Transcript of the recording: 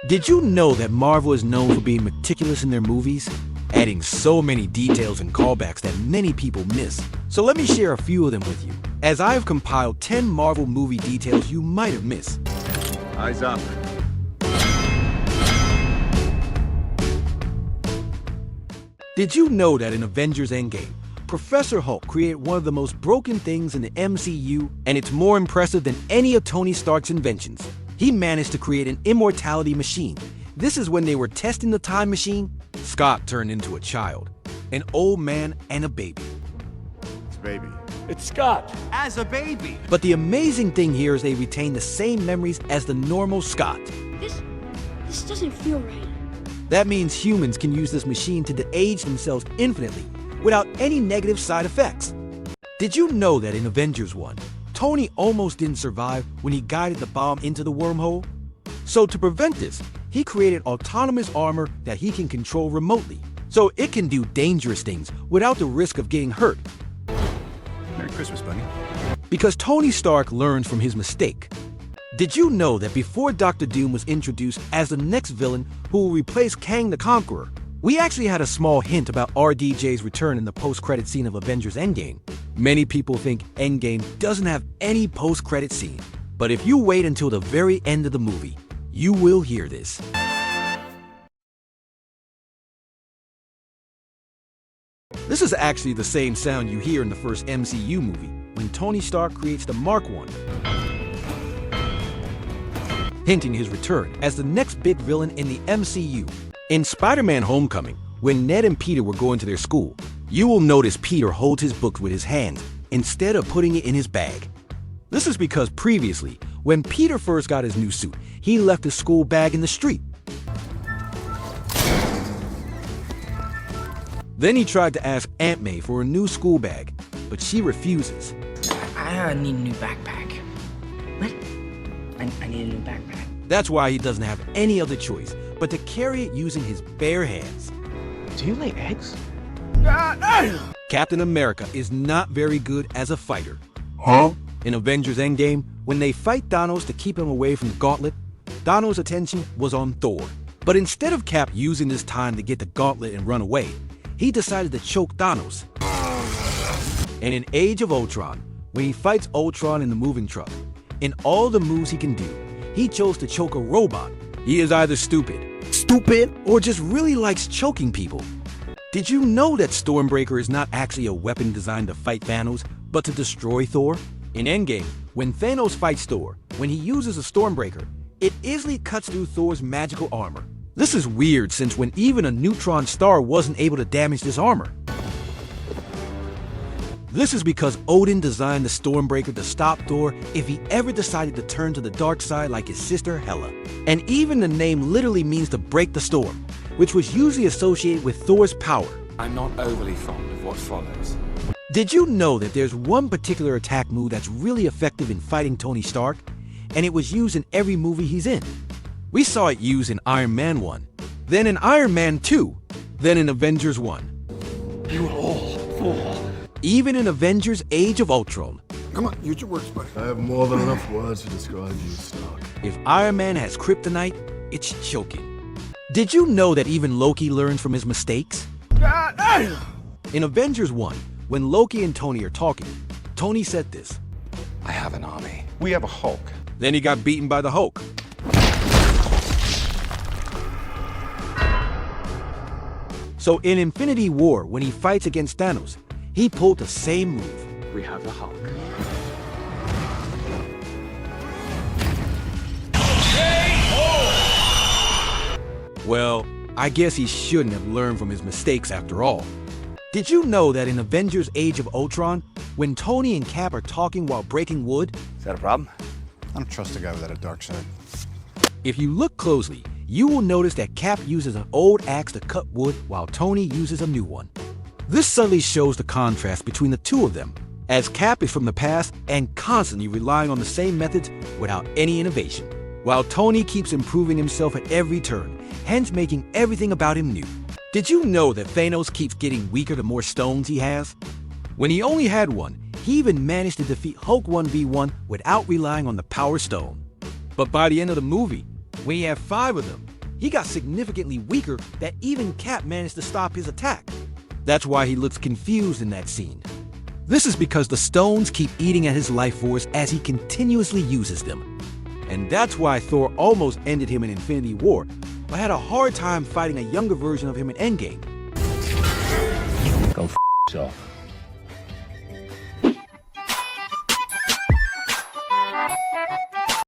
Did you know that Marvel is known for being meticulous in their movies? Adding so many details and callbacks that many people miss. So let me share a few of them with you, as I have compiled 10 Marvel movie details you might have missed. Eyes up. Did you know that in Avengers Endgame, Professor Hulk created one of the most broken things in the MCU, and it's more impressive than any of Tony Stark's inventions? He managed to create an immortality machine. This is when they were testing the time machine, Scott turned into a child, an old man and a baby. It's a baby. It's Scott. As a baby. But the amazing thing here is they retain the same memories as the normal Scott. This doesn't feel right. That means humans can use this machine to de-age themselves infinitely, without any negative side effects. Did you know that in Avengers 1, Tony almost didn't survive when he guided the bomb into the wormhole? So to prevent this, he created autonomous armor that he can control remotely, so it can do dangerous things without the risk of getting hurt. Merry Christmas, buddy. Because Tony Stark learned from his mistake. Did you know that before Doctor Doom was introduced as the next villain who will replace Kang the Conqueror, we actually had a small hint about RDJ's return in the post-credit scene of Avengers Endgame? Many people think Endgame doesn't have any post-credit scene, but if you wait until the very end of the movie, you will hear this. This is actually the same sound you hear in the first MCU movie, when Tony Stark creates the Mark I, hinting his return as the next big villain in the MCU. In Spider-Man Homecoming, when Ned and Peter were going to their school, you will notice Peter holds his books with his hands instead of putting it in his bag. This is because previously, when Peter first got his new suit, he left his school bag in the street. Then he tried to ask Aunt May for a new school bag, but she refuses. I need a new backpack. What? I need a new backpack. That's why he doesn't have any other choice but to carry it using his bare hands. Do you lay eggs? Captain America is not very good as a fighter. Huh? In Avengers Endgame, when they fight Thanos to keep him away from the gauntlet, Thanos' attention was on Thor. But instead of Cap using this time to get the gauntlet and run away, he decided to choke Thanos. And in Age of Ultron, when he fights Ultron in the moving truck, in all the moves he can do, he chose to choke a robot. He is either stupid, or just really likes choking people. Did you know that Stormbreaker is not actually a weapon designed to fight Thanos, but to destroy Thor? In Endgame, when Thanos fights Thor, when he uses a Stormbreaker, it easily cuts through Thor's magical armor. This is weird since when even a neutron star wasn't able to damage this armor. This is because Odin designed the Stormbreaker to stop Thor if he ever decided to turn to the dark side like his sister Hela. And even the name literally means to break the storm, which was usually associated with Thor's power. I'm not overly fond of what follows. Did you know that there's one particular attack move that's really effective in fighting Tony Stark? And it was used in every movie he's in. We saw it used in Iron Man 1, then in Iron Man 2, then in Avengers 1. You all fool. Even in Avengers Age of Ultron. Come on, use your words, buddy. I have more than enough words to describe you, Stark. If Iron Man has kryptonite, it's choking. Did you know that even Loki learns from his mistakes? In Avengers 1, when Loki and Tony are talking, Tony said this. I have an army. We have a Hulk. Then he got beaten by the Hulk. So in Infinity War, when he fights against Thanos, he pulled the same move. We have the Hulk. Well, I guess he shouldn't have learned from his mistakes after all. Did you know that in Avengers Age of Ultron, when Tony and Cap are talking while breaking wood, Is that a problem? I don't trust a guy without a dark side. if you look closely, you will notice that Cap uses an old axe to cut wood while Tony uses a new one. This subtly shows the contrast between the two of them, as Cap is from the past and constantly relying on the same methods without any innovation, while Tony keeps improving himself at every turn, hence making everything about him new. Did you know that Thanos keeps getting weaker the more stones he has? When he only had one, he even managed to defeat Hulk 1v1 without relying on the Power Stone. But by the end of the movie, When he had 5 of them, he got significantly weaker that even Cap managed to stop his attack. That's why he looks confused in that scene. This is because the stones keep eating at his life force as he continuously uses them. And that's why Thor almost ended him in Infinity War, but had a hard time fighting a younger version of him in Endgame. Go f yourself.